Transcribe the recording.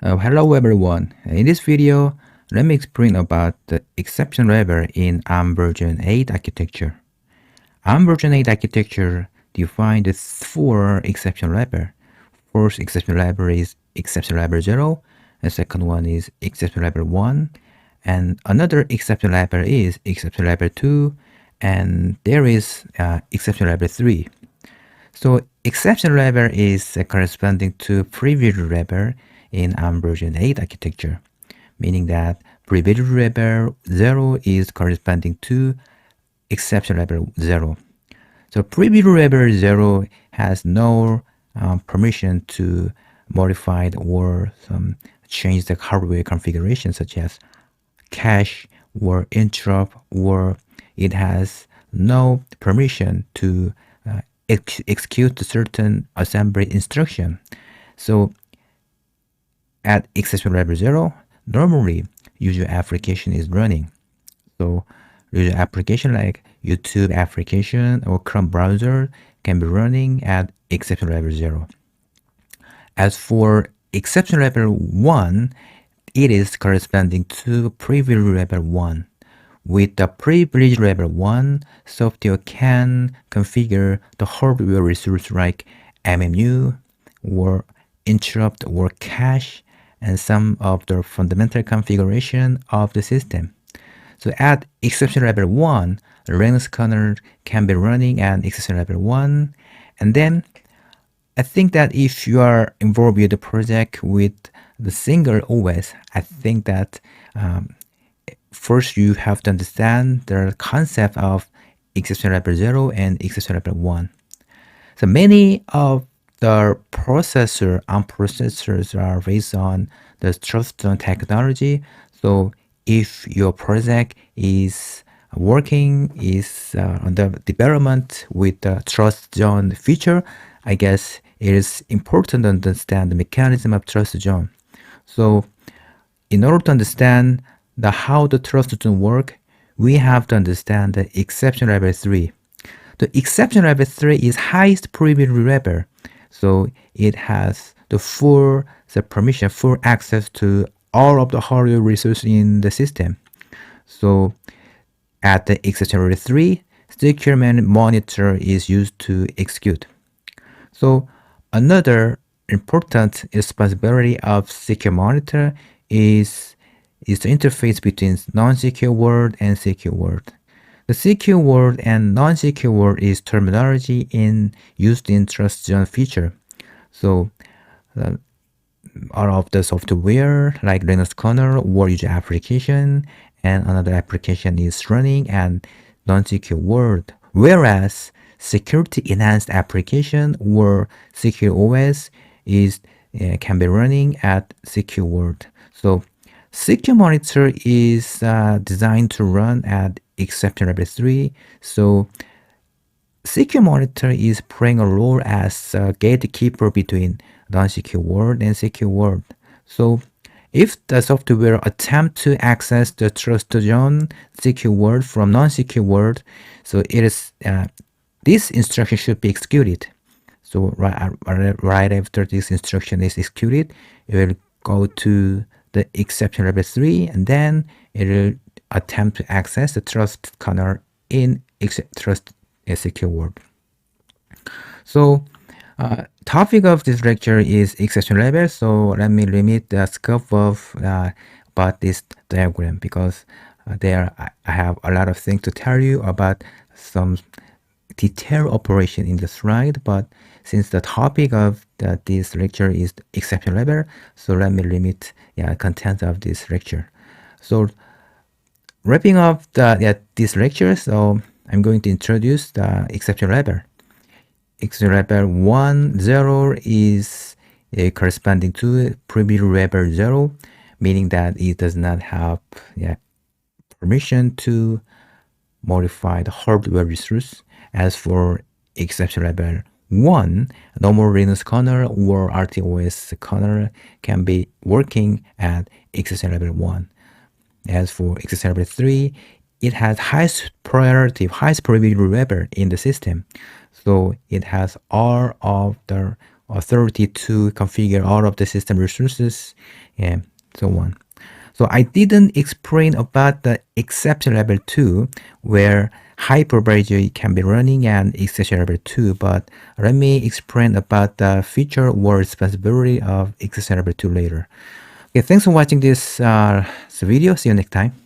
Hello everyone. In this video, let me explain about the exception wrapper in ARM version 8 architecture. ARM version 8 architecture defines four exception wrapper. First exception wrapper is exception wrapper 0, and second one is exception wrapper 1, and another exception wrapper is exception wrapper 2, and there is exception wrapper 3. So exception wrapper is corresponding to previous wrapper in ARM version 8 architecture, meaning that previous wrapper 0 is corresponding to exception wrapper 0. So previous wrapper 0 has no permission to modify or change the hardware configuration such as cache or interrupt, or it has no permission to execute certain assembly instruction. So at exception wrapper 0, normally user application is running. So user application like YouTube application or Chrome browser can be running at exception wrapper 0. As for exception wrapper 1, it is corresponding to previous wrapper 1. With the privilege wrapper 1, software can configure the hardware resource like MMU or interrupt or cache and some of the fundamental configuration of the system. So at exception wrapper 1, Linux kernel can be running at exception wrapper 1. And then I think that if you are involved with the project with the single OS, I think that first you have to understand the concept of exception wrapper 0 and exception wrapper 1. So many of the ARM processors are based on the TrustZone technology. So if your project is working on the development with the TrustZone feature, I guess it is important to understand the mechanism of TrustZone. So in order to understand how the TrustZone work, we have to understand the exception wrapper 3. The exception wrapper 3 is highest privilege wrapper. So it has the full permission, full access to all of the hardware resources in the system. So at the exception wrapper 3, secure monitor is used to execute. So another important responsibility of secure monitor is the interface between non-secure world and secure world. The secure world and non-secure world is terminology used in TrustZone feature. So all of the software like Linux kernel or user application and another application is running and non-secure world, whereas security enhanced application or secure OS can be running at secure world. So secure monitor is designed to run at exception wrapper 3. So secure monitor is playing a role as a gatekeeper between non-secure world and secure world. So if the software attempt to access the TrustZone secure world from non-secure world, so this instruction should be executed. So right after this instruction is executed, it will go to the exception wrapper 3, and then it will attempt to access the trust kernel in trust secure world. So topic of this lecture is exception wrapper. So let me limit the scope of about this diagram, because I have a lot of things to tell you about some detailed operation in the slide, but since the topic of this lecture is exception wrapper, so let me limit content of this lecture. So wrapping up this lecture, so I'm going to introduce the exception wrapper. Exception wrapper 1.0 is corresponding to previous wrapper 0, meaning that it does not have permission to modify the hardware resource. As for exception wrapper 1, normal Linux kernel or RTOS kernel can be working at exception wrapper 1. As for exception wrapper 3, it has highest privilege wrapper in the system. So it has all of the authority to configure all of the system resources and so on. So I didn't explain about the exception level 2 where hypervisor can be running and exception level 2, but let me explain about the feature or responsibility of exception level 2 later. Okay, thanks for watching this video. See you next time.